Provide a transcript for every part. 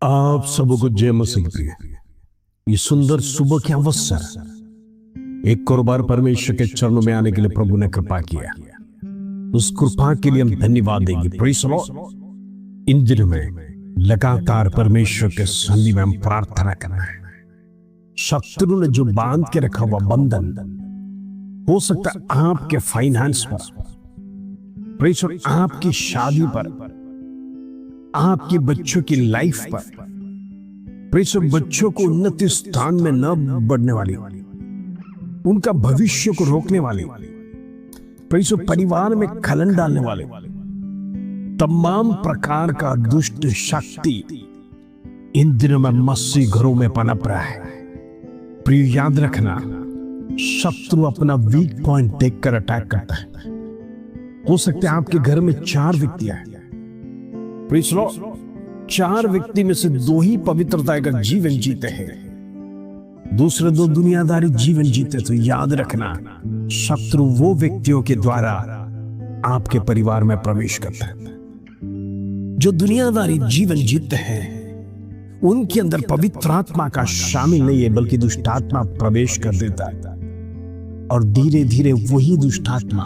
आप सबको जय मसीह की। ये सुंदर सुबह के अवसर एक और बार परमेश्वर के चरणों में आने के लिए प्रभु ने कृपा किया। उस कृपा के लिए हम धन्यवाद देंगे। Praise the Lord. इन दिनों में लगातार परमेश्वर के सन्निधि में हम प्रार्थना करना है। शत्रु ने जो बांध के रखा हुआ बंधन, हो सकता है आपके फाइनेंस पर, प्रेज़ द लॉर्ड, आपकी शादी पर, आपके बच्चों की लाइफ पर, प्रेज़ द लॉर्ड, बच्चों को उन्नति स्थान में न बढ़ने वाली, उनका भविष्य को रोकने वाली, प्रेज़ द लॉर्ड, परिवार में खलन डालने वाले तमाम प्रकार का दुष्ट शक्ति इन दिनों में मसीह घरों में पनप रहा है। प्रिय, याद रखना, शत्रु अपना वीक पॉइंट देखकर अटैक करता है। हो सकता है आपके घर में 4 व्यक्ति हैं, प्रेज़ द लॉर्ड, 4 व्यक्ति में से 2 ही पवित्रता का जीवन जीते हैं, दूसरे 2 दुनियादारी जीवन जीते। तो याद रखना, शत्रु वो व्यक्तियों के द्वारा आपके परिवार में प्रवेश करता है। जो दुनियादारी जीवन जीते हैं उनके अंदर पवित्र आत्मा का शामिल नहीं है, बल्कि दुष्ट आत्मा प्रवेश कर देता है और धीरे धीरे वही दुष्ट आत्मा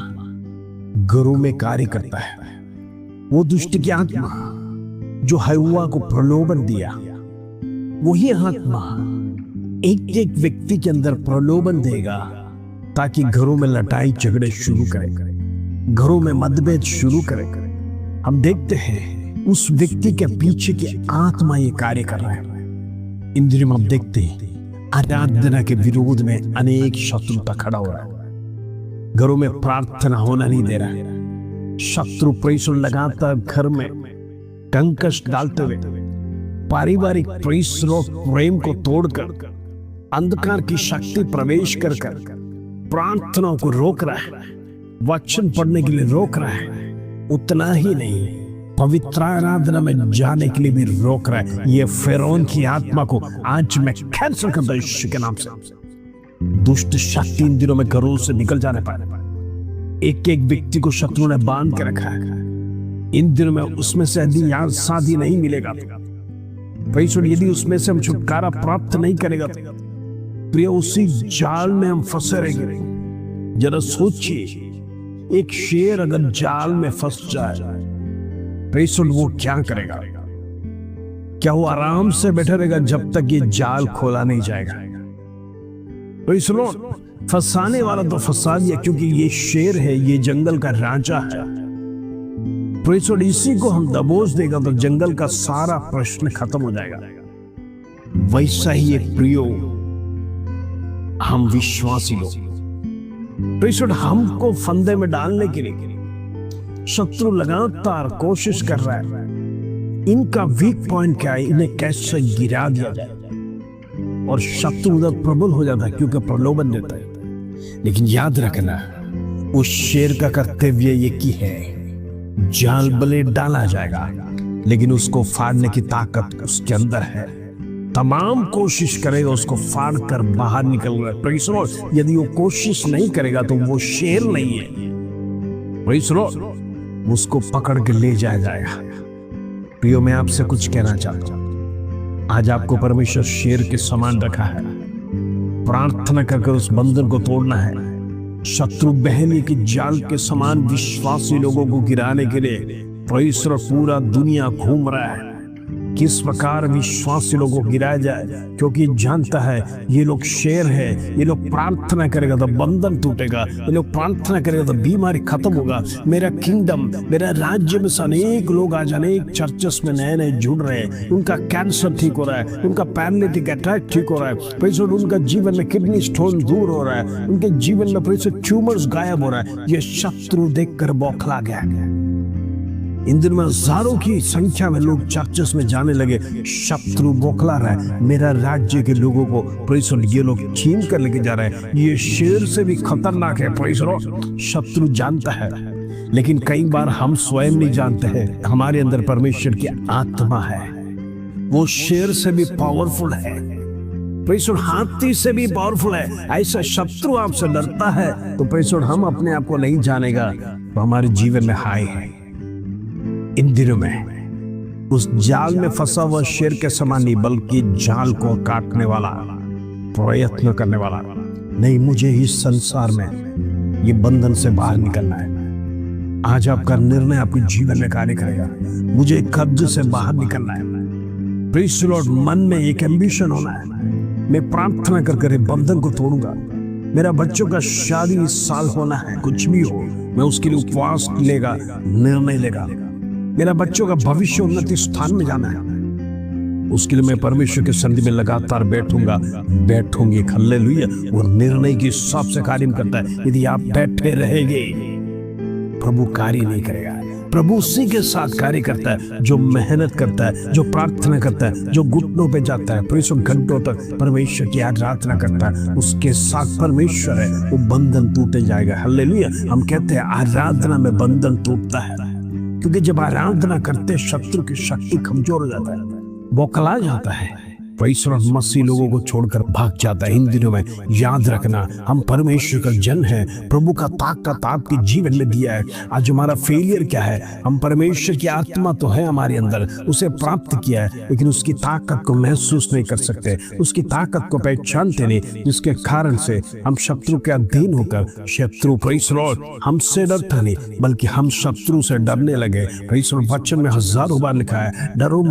घरों में कार्य करता है। वो दुष्ट की आत्मा जो हव्वा को प्रलोभन दिया, वही आत्मा एक एक व्यक्ति के अंदर प्रलोभन देगा ताकि घरों में लड़ाई झगड़े शुरू करे, घरों में मतभेद शुरू करे। हम देखते हैं उस व्यक्ति के पीछे की आत्मा ये कार्य कर रहा है। इन दिनों में हम देखते हैं आराधना के विरोध में अनेक शत्रुता खड़ा हो रहा है, घरों में प्रार्थना होना नहीं दे रहा है। शत्रु प्रेषण लगातार घर में कंकश डालते हुए पारिवारिक प्रेम को तोड़कर अंधकार की शक्ति प्रवेश कर प्रार्थनाओं को रोक रहा है, वचन पढ़ने के लिए रोक रहा है। उतना ही नहीं, पवित्र आराधना में जाने के लिए भी रोक रहा है। ये फिरौन की आत्मा को आज मैं कैंसिल करता हूं यीशु के नाम से। दुष्ट शक्ति इन दिनों में घरों से निकल जाने पाए। एक एक व्यक्ति को शत्रु ने बांध के रखा है। इन दिनों में उसमें से यदि यार शादी नहीं मिलेगा, यदि उसमें से हम छुटकारा प्राप्त नहीं करेगा, प्रिय, उसी जाल में हम फंसे रहेंगे। जरा सोचिए, एक शेर अगर जाल में फंस जाए, वो क्या करेगा? क्या वो आराम से बैठा रहेगा जब तक ये जाल खोला नहीं जाएगा? फंसाने वाला तो फंसा दिया, क्योंकि ये शेर है, ये जंगल का राजा है। इसी को हम दबोच देगा तो जंगल का सारा प्रश्न खत्म हो जाएगा। वैसा ही एक प्रियो, हम विश्वासी लोग, हमको फंदे में डालने के लिए शत्रु लगातार कोशिश कर रहा है। इनका वीक पॉइंट क्या है? इन्हें कैसे गिरा दिया जाए, और शत्रु उधर प्रबल हो जाता है क्योंकि प्रलोभन देता है। लेकिन याद रखना, उस शेर का कर्तव्य ये की है, जाल भले डाला जाएगा लेकिन उसको फाड़ने की ताकत उसके अंदर है। तमाम कोशिश करेगा उसको फाड़ कर बाहर निकल रहा। यदि वो कोशिश नहीं करेगा तो वो शेर नहीं है, उसको पकड़ के ले जाया जाएगा। प्रियो, मैं आपसे कुछ कहना चाहता हूं। आज आपको परमेश्वर शेर के समान रखा है। प्रार्थना करके उस बंधन को तोड़ना है। शत्रु बहनी के जाल के समान विश्वासी लोगों को गिराने के लिए परमेश्वर पूरा दुनिया घूम रहा है। किस प्रकार विश्वासी लोगों को गिराया जाए, क्योंकि जानता है ये लोग शेर है। ये लोग प्रार्थना करेगा तो बंधन टूटेगा, ये लोग प्रार्थना करेगा तो बीमारी खत्म होगा। मेरा किंगडम, मेरा राज्य में अनेक लोग आज अनेक चर्चेस में नए नए जुड़ रहे हैं। उनका कैंसर ठीक हो रहा है, उनका पैरालिटिक अटैक ठीक हो रहा है, प्रेषण उनका जीवन में किडनी स्टोन दूर हो रहा है, उनके जीवन में प्रेषण ट्यूमर्स गायब हो रहा है। ये शत्रु देखकर बौखला गया। इन दिनों में हजारों की संख्या में लोग चर्चेस में जाने लगे। शत्रु बौखला रहा है। मेरा राज्य के लोगों को प्रेषण ये लोग छीन कर लेके जा रहे हैं। ये शेर से भी खतरनाक है। प्रेषण शत्रु जानता है, लेकिन कई बार हम स्वयं नहीं जानते हैं। हमारे अंदर परमेश्वर की आत्मा है, वो शेर से भी पावरफुल है, प्रेषण हाथी से भी पावरफुल है। ऐसा शत्रु आपसे डरता है तो प्रेषण हम अपने आप को नहीं जानेगा तो हमारे जीवन में हाय है। इन दिनों में उस जाल में फंसा हुआ शेर के समान नहीं, बल्कि जाल को काटने वाला, प्रयत्न करने वाला। नहीं, मुझे इस संसार में ये बंधन से बाहर निकलना है। आज आपका निर्णय आपके जीवन में कार्य करेगा। मुझे कर्ज से बाहर निकलना है। Praise the Lord. मन में एक एम्बिशन होना है, मैं प्रार्थना कर कर बंधन को तोड़ूंगा। मेरा बच्चों का शादी इस साल होना है, कुछ भी हो, मैं उसके लिए उपवास लेगा, निर्णय लेगा। मेरा बच्चों का भविष्य उन्नति स्थान में जाना है, उसके लिए मैं परमेश्वर के सन्निधि में लगातार बैठूंगी। हालेलुया। वो निर्णय के हिसाब से कार्य करता है। यदि आप बैठे रहेंगे, प्रभु कार्य नहीं करेगा। प्रभु उसी के साथ कार्य करता है जो मेहनत करता है, जो प्रार्थना करता है, जो घुटनों पे जाता है, परिसर घंटों तक परमेश्वर की आराधना करता है। उसके साथ परमेश्वर है, वो बंधन टूटे जाएगा। हालेलुया। हम कहते हैं आराधना में बंधन टूटता है, क्योंकि जब आराधना करते शत्रु की शक्ति कमजोर हो जाता है, बौखला जाता है। परमेश्वर मसीह लोगों को छोड़कर भाग जाता है। इन दिनों में याद रखना, हम परमेश्वर का जन है। प्रभु का ताकत आपके जीवन में दिया है। आज हमारा फेलियर क्या है? हम परमेश्वर की आत्मा तो है हमारे अंदर, उसे प्राप्त किया है, लेकिन उसकी ताकत को महसूस नहीं कर सकते, उसकी ताकत को पहचानते नहीं, जिसके कारण से हम शत्रु के अधीन होकर, शत्रु परमेश्वर हमसे डरता नहीं, बल्कि हम शत्रु से डरने लगे। परमेश्वर वचन में हजारों बार लिखा है, डरो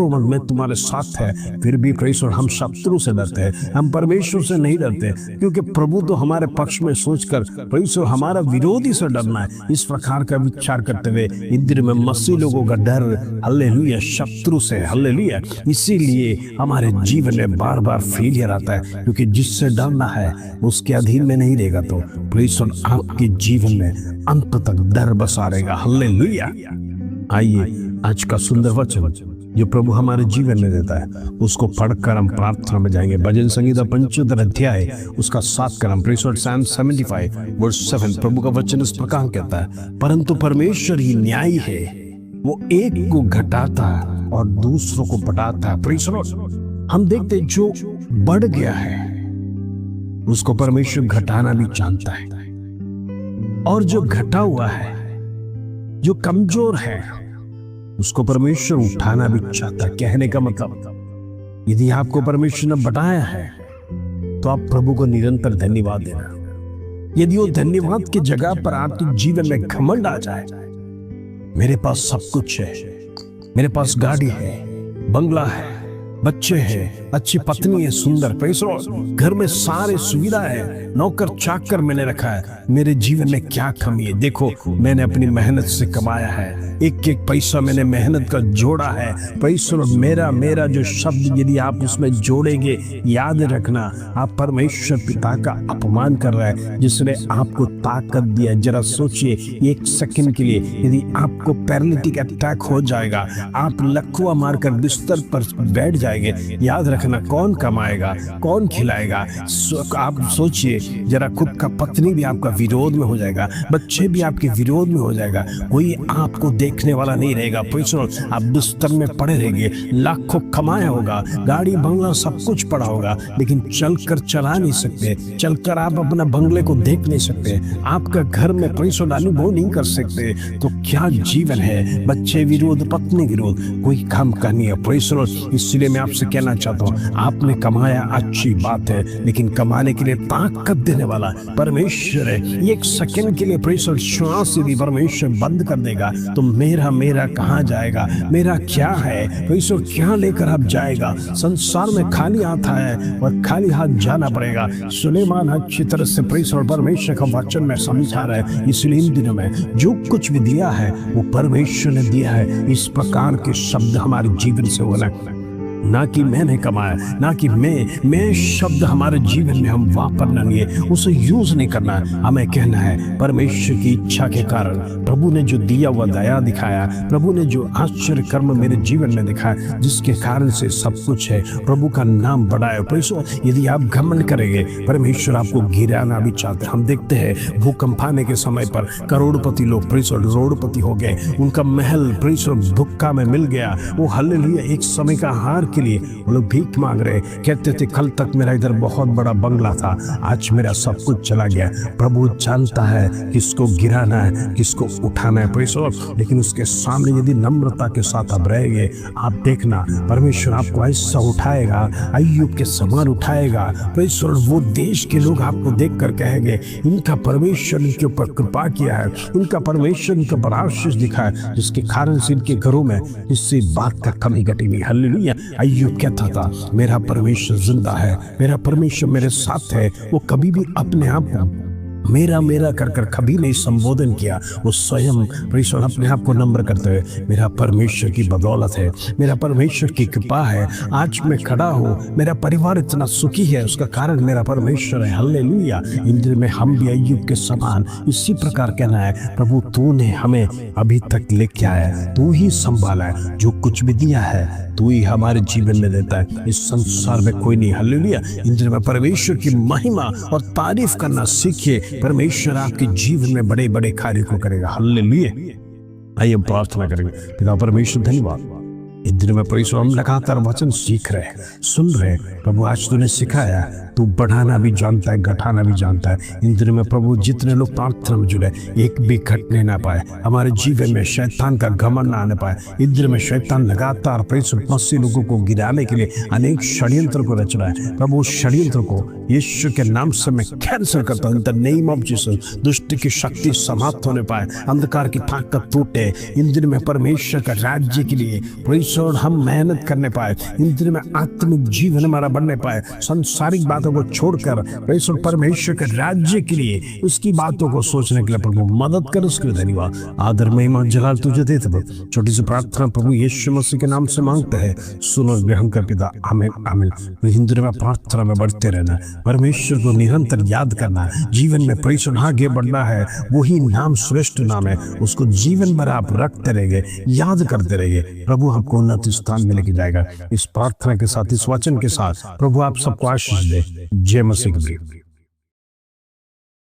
मत, मैं तुम्हारे साथ है। फिर भी परमेश्वर हम शत्रु से डरते हैं, हम परमेश्वर से नहीं डरते, क्योंकि प्रभु तो हमारे पक्ष में सोचकर परमेश्वर हमारा विरोधी से डरना है। इस प्रकार का विचार करते हुए इन दिनों में मसीह लोगों का डर, हालेलुया, शत्रु से, हालेलुया। इसीलिए हमारे जीवन में बार बार फेलियर आता है, क्योंकि जिससे डरना है उसके अधीन में नहीं रहेगा, तो परमेश्वर आपके जीवन में अंत तक डर बसा रहेगा। हालेलुया। आइए आज का सुंदर वचन जो प्रभु हमारे जीवन में देता है, उसको पढ़कर हम प्रार्थना में जाएंगे। भजन संगीता 75 अध्याय उसका 7 क्रम, Psalm 75 वर्स 7। प्रभु का वचन इस प्रकार कहता है, परंतु परमेश्वर ही न्यायी है, वो एक को घटाता और दूसरों को बढ़ाता है। हम देखते जो बढ़ गया है उसको परमेश्वर घटाना भी जानता है, और जो घटा हुआ है, जो कमजोर है, उसको परमेश्वर उठाना भी चाहता है। कहने का मतलब, यदि आपको परमेश्वर ने बढ़ाया है तो आप प्रभु को निरंतर धन्यवाद देना। यदि वो धन्यवाद की जगह पर आपके जीवन में घमंड आ जाए, मेरे पास सब कुछ है, मेरे पास गाड़ी है, बंगला है, बच्चे हैं, अच्छी पत्नी है, सुंदर, पैसा, घर में सारे सुविधा है, नौकर चाकर मैंने रखा है, मेरे जीवन में क्या कमी है? देखो, मैंने अपनी मेहनत से कमाया है, एक एक पैसा मैंने मेहनत का जोड़ा है। पैसा मेरा जो शब्द यदि आप उसमें जोड़ेंगे, याद रखना, आप परमेश्वर पिता का अपमान कर रहे हैं, जिसने आपको ताकत दिया। जरा सोचिए एक सेकंड के लिए, यदि आपको पैरालिटिक अटैक हो जाएगा, आप लकवा मारकर बिस्तर पर बैठ जाएंगे, याद रखना कौन कमाएगा, कौन खिलाएगा? आप सोचिए जरा, खुद का पत्नी भी आपका विरोध में हो जाएगा, बच्चे भी आपके विरोध में हो जाएगा, कोई आपको देखने वाला नहीं रहेगा। आप बिस्तर में पड़े रहेंगे, लाखों कमाया होगा, गाड़ी बंगला सब कुछ पड़ा होगा, लेकिन चलकर चला नहीं सकते, चलकर आप अपना बंगले को देख नहीं सकते, आपका घर में पैसा अनुभव नहीं कर सकते, तो क्या जीवन है? बच्चे विरोध, पत्नी विरोध, कोई काम का नहीं है। इसलिए मैं आपसे कहना चाहता हूँ, आपने कमाया अच्छी बात है, लेकिन कमाने के लिए ताकत देने वाला परमेश्वर है। एक सेकंड के लिए परमेश्वर श्वास यदि परमेश्वर बंद कर देगा, तो मेरा कहाँ जाएगा? मेरा क्या है? परमेश्वर क्या लेकर आप जाएगा? संसार में खाली हाथ है और खाली हाथ जाना पड़ेगा। सुलेमान अच्छी तरह से परमेश्वर का वचन में समझा रहा है। इसलिए इन दिनों में जो कुछ भी दिया है वो परमेश्वर ने दिया है। इस प्रकार के शब्द हमारे जीवन से होना, ना कि मैंने कमाया, ना कि मैं शब्द हमारे जीवन में हम वापरना नहीं है, उसे यूज नहीं करना है। हमें कहना है परमेश्वर की इच्छा के कारण, प्रभु ने जो दिया हुआ दया दिखाया, प्रभु ने जो आश्चर्य कर्म मेरे जीवन में दिखाया, जिसके कारण से सब कुछ है, प्रभु का नाम बढ़ाए। परमेश्वर यदि आप घमंड करेंगे, परमेश्वर आपको गिराना भी चाहते हैं। हम देखते हैं भूकंप आने के समय पर करोड़पति लोग करोड़पति हो गए, उनका महल धुक्का में मिल गया, वो हालेलुया एक समय का हार के लिए वो लोग भीख मांग रहे, कहते थे कल तक मेरा इधर बहुत बड़ा बंगला था, आज मेरा सब कुछ चला गया। प्रभु जानता है किसको गिराना है, किसको उठाना है, परमेश्वर। लेकिन उसके सामने यदि नम्रता के साथ आप रहेंगे, आप देखना परमेश्वर आपको ऐसा उठाएगा, अय्यूब के समान उठाएगा। परमेश्वर वो देश के लोग आपको देखकर कहेंगे इनका परमेश्वर इनके ऊपर कृपा किया है, इनका परमेश्वर इनके ऊपर आशीष दिखा है, जिसके कारण से इनके घरों में इससे बात का कमी घटी नहीं। हालेलुया। अय्यूब कहता था मेरा परमेश्वर जिंदा है, मेरा परमेश्वर मेरे साथ है। वो कभी भी अपने आप को मेरा मेरा कर कर कभी नहीं संबोधन किया। वो स्वयं परमेश्वर अपने आप को नम्र करते हुए मेरा परमेश्वर की बदौलत है, मेरा परमेश्वर की कृपा है, आज मैं खड़ा हूँ, मेरा परिवार इतना सुखी है, उसका कारण मेरा परमेश्वर है। हालेलुया। इन दिनों में हम भी अय्यूब के समान इसी प्रकार कहना है, प्रभु तूने हमें अभी तक लेके आया, तू ही संभाला है, जो कुछ भी दिया है तू ही हमारे जीवन में देता है, इस संसार में कोई नहीं। हालेलुया। इन दिनों में परमेश्वर की महिमा और तारीफ करना सीखिए। परमेश्वर आपके जीवन में बड़े बड़े कार्य को करेगा। हालेलुया। आइए प्रार्थना करेंगे। पिता परमेश्वर धन्यवाद, इन दिनों में परमेश्वर हम लगातार वचन सीख रहे हैं, सुन रहे हैं। प्रभु आज तूने सिखाया, तू बढ़ाना भी जानता है, घटाना भी जानता है। इन दिनों में प्रभु जितने लोग प्रार्थना में जुड़े, एक भी घटने ना पाए, हमारे जीवन में शैतान का घमंड ना आने पाए। इन दिनों में शैतान लगातार परमेश्वर मसीह लोगों को गिराने के लिए अनेक षड्यंत्र को रच रहा है। प्रभु उस षड्यंत्र को यीशु के नाम से मैं कैंसिल करता हूं। In the name of Jesus दुष्ट की शक्ति समाप्त होने पाए, अंधकार की ताकत टूटे। इन दिनों में परमेश्वर का राज्य के लिए परमेश्वर हम मेहनत करने पाए। इन दिनों में आत्मिक जीवन हमारा बढ़ने पाए, संसारिक बातों को छोड़कर परमेश्वर के राज्य के लिए उसकी बातों को सोचने के लिए प्रभु मदद कर। उसके लिए धन्यवाद, आदर महिमा जलाल तुझे देते हैं। छोटी सी प्रार्थना प्रभु यीशु मसीह के नाम से मांगते हैं, सुनो ग्रहण कर पिता। आमीन आमीन। हिंदू में प्रार्थना में बढ़ते रहना, परमेश्वर को निरंतर याद करना, जीवन में परमेश्वर आगे बढ़ना है। वही नाम श्रेष्ठ नाम है, उसको जीवन भर आप रखते रहेंगे, याद करते रहेंगे। प्रभु आपको उन्नत स्थान में लेके जाएगा। इस प्रार्थना के साथ, इस वचन के साथ प्रभु आप सबको आशीष दे। जय मसीह की।